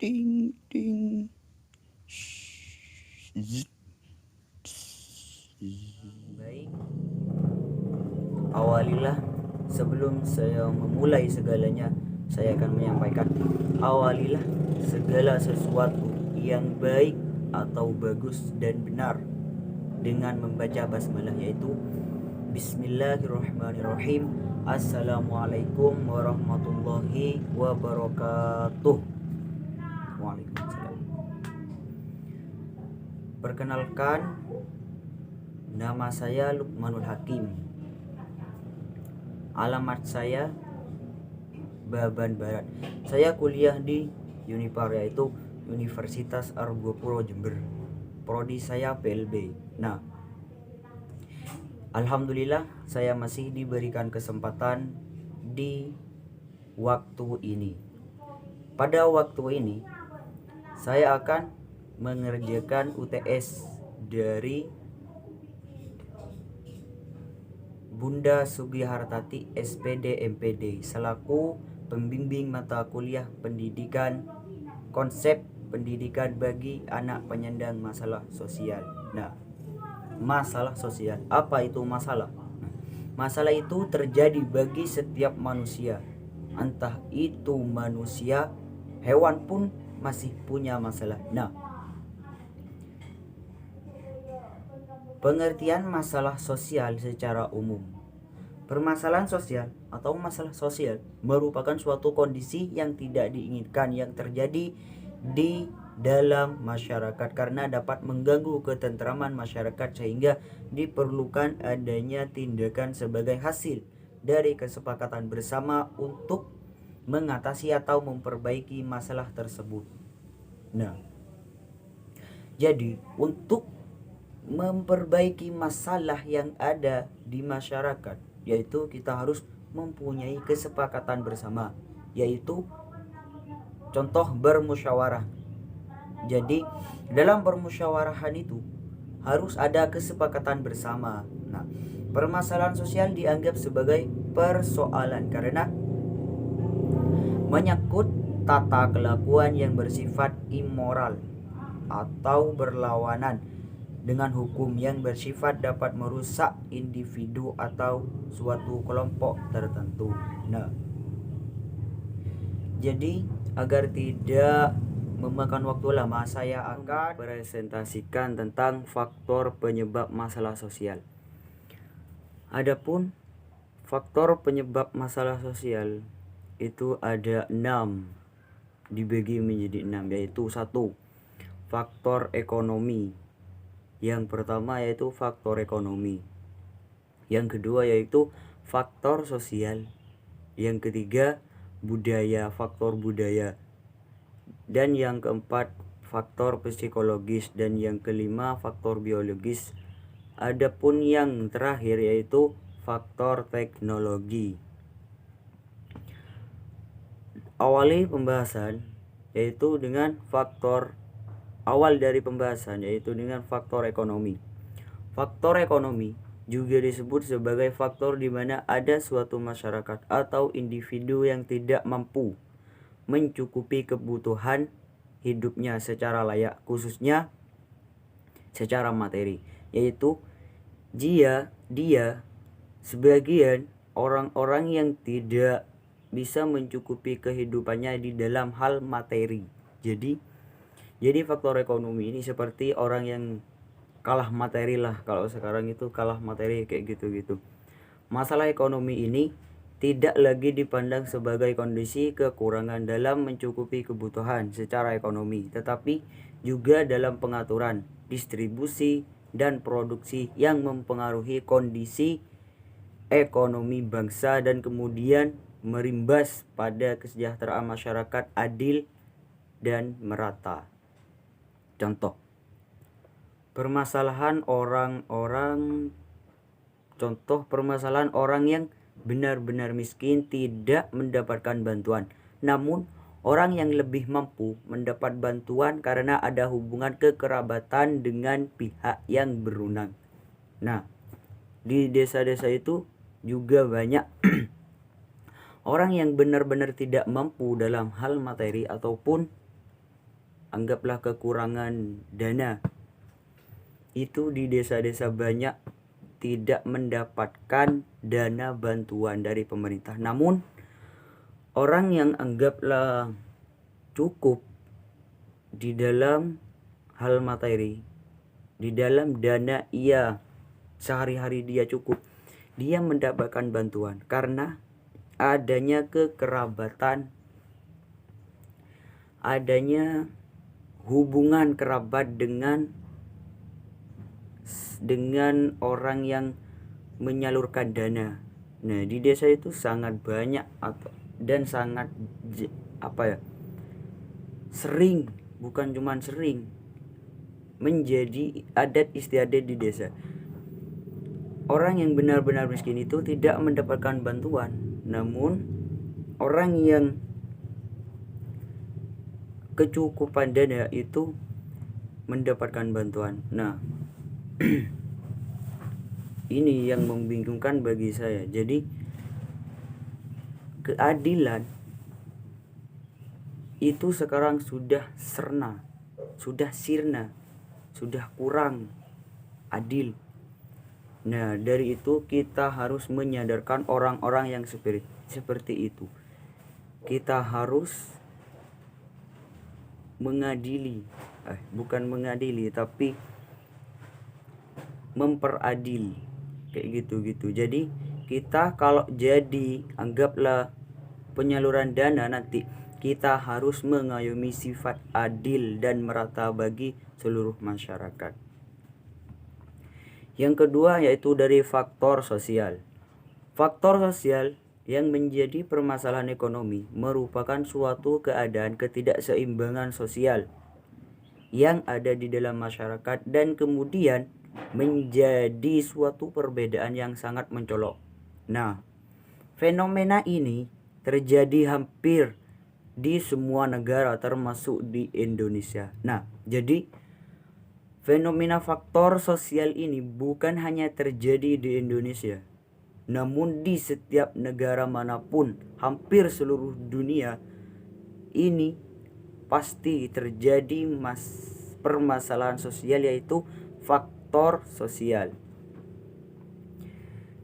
ting ting. Zit. Baik, awalilah sebelum saya memulai segalanya, saya akan menyampaikan awalilah segala sesuatu yang baik atau bagus dan benar dengan membaca basmalah, yaitu Bismillahirrahmanirrahim. Assalamualaikum warahmatullahi wabarakatuh. Waalaikumsalam. Perkenalkan, nama saya Lukmanul Hakim. Alamat saya Baban Barat. Saya kuliah di Unipar, yaitu Universitas Argopuro Jember. Prodi saya PLB. Nah, alhamdulillah saya masih diberikan kesempatan di waktu ini. Pada waktu ini saya akan mengerjakan UTS dari Bunda Sugihartati SPD MPD selaku pembimbing mata kuliah pendidikan konsep pendidikan bagi anak penyandang masalah sosial. Nah, masalah sosial, apa itu masalah? Masalah itu terjadi bagi setiap manusia, entah itu manusia, hewan pun masih punya masalah. Nah, pengertian masalah sosial secara umum. Permasalahan sosial atau masalah sosial merupakan suatu kondisi yang tidak diinginkan yang terjadi di dalam masyarakat karena dapat mengganggu ketentraman masyarakat, sehingga diperlukan adanya tindakan sebagai hasil dari kesepakatan bersama untuk mengatasi atau memperbaiki masalah tersebut. Nah, jadi untuk memperbaiki masalah yang ada di masyarakat, yaitu kita harus mempunyai kesepakatan bersama, yaitu contoh bermusyawarah. Jadi dalam permusyawarahan itu harus ada kesepakatan bersama. Nah, permasalahan sosial dianggap sebagai persoalan karena menyangkut tata kelakuan yang bersifat immoral atau berlawanan dengan hukum yang bersifat dapat merusak individu atau suatu kelompok tertentu. Nah, jadi agar tidak memakan waktu lama, saya akan presentasikan tentang faktor penyebab masalah sosial. Adapun faktor penyebab masalah sosial itu ada 6, dibagi menjadi 6, yaitu 1. Faktor ekonomi. Yang pertama yaitu faktor ekonomi. Yang kedua yaitu faktor sosial. Yang ketiga budaya, faktor budaya. Dan yang keempat faktor psikologis, dan yang kelima faktor biologis. Adapun yang terakhir yaitu faktor teknologi. Awali pembahasan yaitu dengan faktor awal dari pembahasan yaitu dengan faktor ekonomi. Faktor ekonomi juga disebut sebagai faktor di mana ada suatu masyarakat atau individu yang tidak mampu mencukupi kebutuhan hidupnya secara layak, khususnya secara materi, yaitu dia sebagian orang-orang yang tidak bisa mencukupi kehidupannya di dalam hal materi. Jadi faktor ekonomi ini seperti orang yang kalah materi lah, kalau sekarang itu kalah materi kayak gitu-gitu. Masalah ekonomi ini tidak lagi dipandang sebagai kondisi kekurangan dalam mencukupi kebutuhan secara ekonomi, tetapi juga dalam pengaturan, distribusi, dan produksi yang mempengaruhi kondisi ekonomi bangsa dan kemudian merimbas pada kesejahteraan masyarakat adil dan merata. Contoh, permasalahan orang yang benar-benar miskin tidak mendapatkan bantuan, namun orang yang lebih mampu mendapat bantuan karena ada hubungan kekerabatan dengan pihak yang berwenang. Nah, di desa-desa itu juga banyak orang yang benar-benar tidak mampu dalam hal materi ataupun anggaplah kekurangan dana, itu di desa-desa banyak tidak mendapatkan dana bantuan dari pemerintah. Namun orang yang anggaplah cukup di dalam hal materi, di dalam dana ia sehari-hari dia cukup, dia mendapatkan bantuan karena adanya kekerabatan, adanya hubungan kerabat dengan orang yang menyalurkan dana. Nah, di desa itu sangat banyak dan sangat sering, bukan cuman sering, menjadi adat istiadat di desa. Orang yang benar-benar miskin itu tidak mendapatkan bantuan, namun orang yang kecukupan dana itu mendapatkan bantuan. Nah, ini yang membingungkan bagi saya. Jadi keadilan itu sekarang sudah sirna, sudah kurang adil. Nah, dari itu kita harus menyadarkan orang-orang yang seperti itu. Kita harus bukan mengadili tapi memperadili, kayak gitu. Jadi kita kalau jadi anggaplah penyaluran dana, nanti kita harus mengayomi sifat adil dan merata bagi seluruh masyarakat. Yang kedua yaitu dari faktor sosial. Faktor sosial yang menjadi permasalahan ekonomi merupakan suatu keadaan ketidakseimbangan sosial yang ada di dalam masyarakat dan kemudian menjadi suatu perbedaan yang sangat mencolok. Nah, fenomena ini terjadi hampir di semua negara termasuk di Indonesia. Nah, jadi fenomena faktor sosial ini bukan hanya terjadi di Indonesia, namun di setiap negara manapun, hampir seluruh dunia ini pasti terjadi permasalahan sosial, yaitu faktor sosial.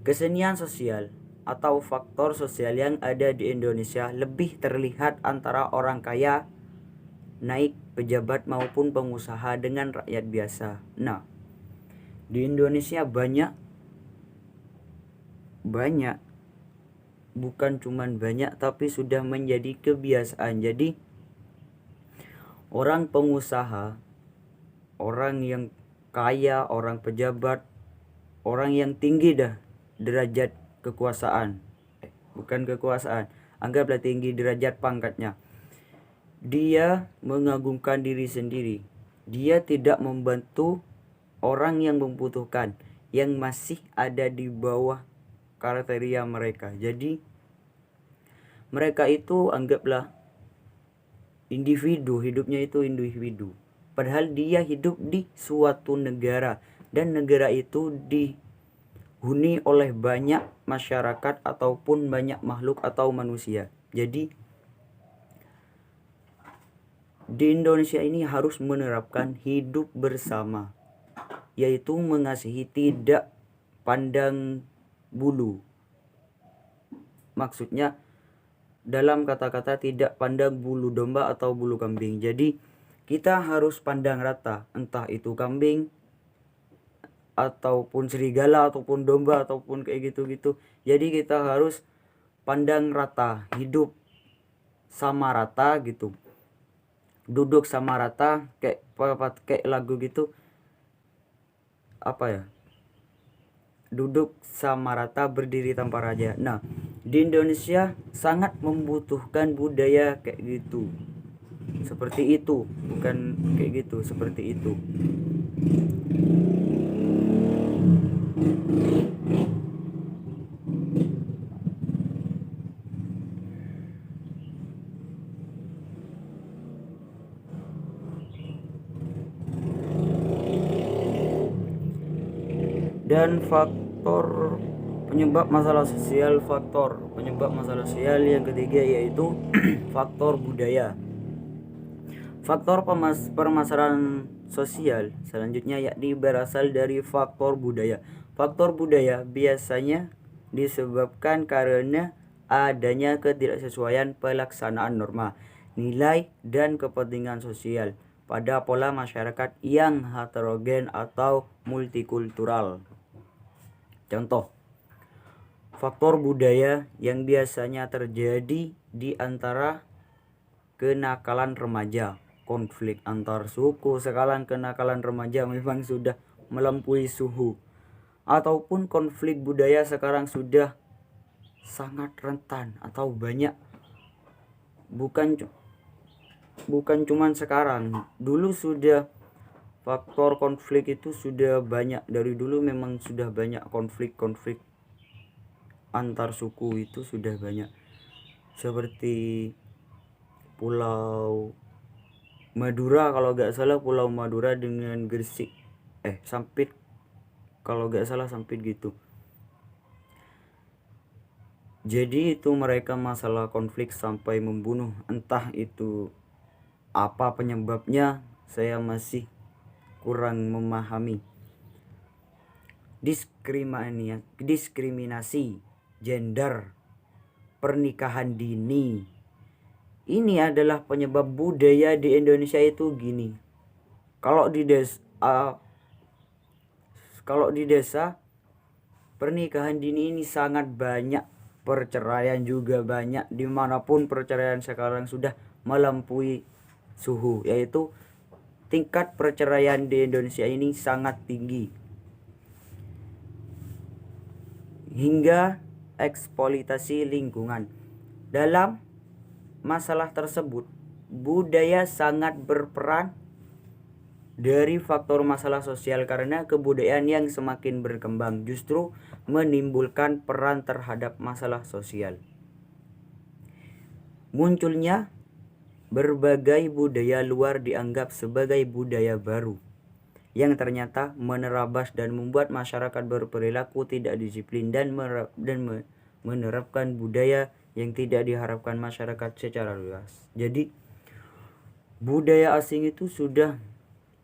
Kesenian sosial atau faktor sosial yang ada di Indonesia lebih terlihat antara orang kaya, naik, pejabat maupun pengusaha dengan rakyat biasa. Nah, di Indonesia banyak, bukan cuman banyak tapi sudah menjadi kebiasaan. Jadi orang pengusaha, orang yang kaya, orang pejabat, orang yang tinggi derajat kekuasaan, anggaplah tinggi derajat pangkatnya, dia mengagungkan diri sendiri. Dia tidak membantu orang yang membutuhkan, yang masih ada di bawah kriteria mereka. Jadi mereka itu anggaplah individu, hidupnya itu individu. Padahal dia hidup di suatu negara, dan negara itu dihuni oleh banyak masyarakat ataupun banyak makhluk atau manusia. Jadi di Indonesia ini harus menerapkan hidup bersama, yaitu mengasihi, tidak pandang bulu. Maksudnya dalam kata-kata tidak pandang bulu domba atau bulu kambing. Jadi kita harus pandang rata, entah itu kambing ataupun serigala ataupun domba ataupun kayak gitu-gitu. Jadi kita harus pandang rata, hidup sama rata gitu, duduk sama rata, kayak lagu gitu, duduk sama rata, berdiri tanpa raja. Nah, di Indonesia sangat membutuhkan budaya kayak gitu, seperti itu, bukan kayak gitu, seperti itu. Dan faktor penyebab masalah sosial yang ketiga yaitu faktor budaya. Faktor permasalahan sosial selanjutnya yakni berasal dari faktor budaya. Faktor budaya biasanya disebabkan karena adanya ketidaksesuaian pelaksanaan norma, nilai, dan kepentingan sosial pada pola masyarakat yang heterogen atau multikultural. Contoh, faktor budaya yang biasanya terjadi di antara kenakalan remaja, konflik antar suku. Sekarang kenakalan remaja memang sudah melampaui suhu, ataupun konflik budaya sekarang sudah sangat rentan atau banyak. Bukan cuman sekarang, dulu sudah faktor konflik itu sudah banyak. Dari dulu memang sudah banyak konflik antar suku, itu sudah banyak, seperti Pulau Madura kalau gak salah, Pulau Madura dengan Gresik, Sampit kalau gak salah, Sampit gitu. Jadi itu mereka masalah konflik sampai membunuh. Entah itu apa penyebabnya, saya masih kurang memahami. Diskriminasi gender, pernikahan dini, ini adalah penyebab budaya di Indonesia itu gini. Kalau di desa pernikahan dini ini sangat banyak, perceraian juga banyak. Dimanapun perceraian sekarang sudah melampaui suhu, yaitu tingkat perceraian di Indonesia ini sangat tinggi, hingga eksploitasi lingkungan. Dalam masalah tersebut, budaya sangat berperan dari faktor masalah sosial, karena kebudayaan yang semakin berkembang justru menimbulkan peran terhadap masalah sosial. Munculnya berbagai budaya luar dianggap sebagai budaya baru yang ternyata menerabas dan membuat masyarakat berperilaku tidak disiplin dan menerapkan budaya yang tidak diharapkan masyarakat secara luas. Jadi budaya asing itu sudah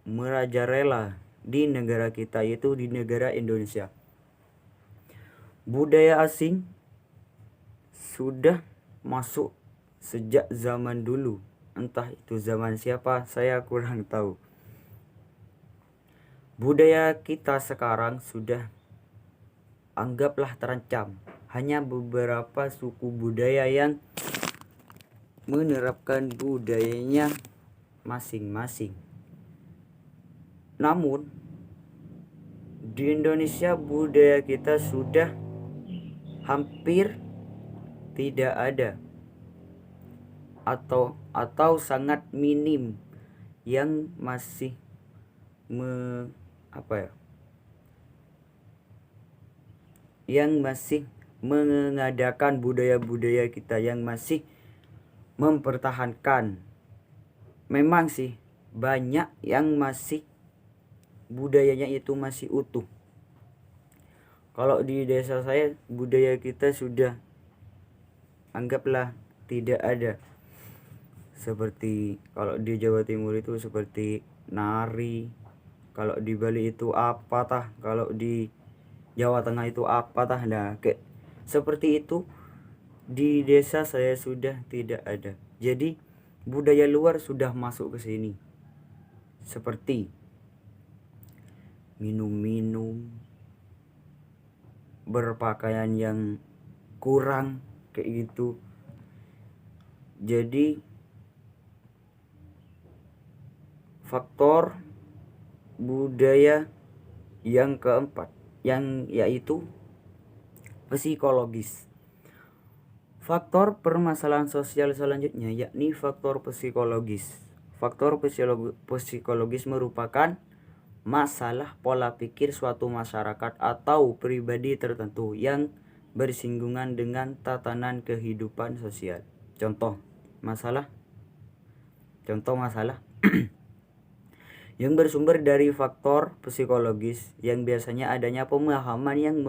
merajalela di negara kita, yaitu di negara Indonesia. Budaya asing sudah masuk sejak zaman dulu, entah itu zaman siapa saya kurang tahu. Budaya kita sekarang sudah anggaplah terancam. Hanya beberapa suku budaya yang menerapkan budayanya masing-masing. Namun di Indonesia budaya kita sudah hampir tidak ada, atau sangat minim yang masih yang masih mengadakan budaya-budaya kita, yang masih mempertahankan. Memang sih banyak yang masih budayanya itu masih utuh. Kalau di desa saya budaya kita sudah anggaplah tidak ada. Seperti kalau di Jawa Timur itu seperti nari, kalau di Bali itu apa tah, kalau di Jawa Tengah itu apa tah. Nah, kayak seperti itu di desa saya sudah tidak ada. Jadi budaya luar sudah masuk ke sini, seperti minum-minum, berpakaian yang kurang kayak gitu. Jadi faktor budaya yang keempat, yang yaitu psikologis. Faktor permasalahan sosial selanjutnya yakni faktor psikologis. Faktor psikologis merupakan masalah pola pikir suatu masyarakat atau pribadi tertentu yang bersinggungan dengan tatanan kehidupan sosial. Contoh masalah yang bersumber dari faktor psikologis yang biasanya adanya pemahaman yang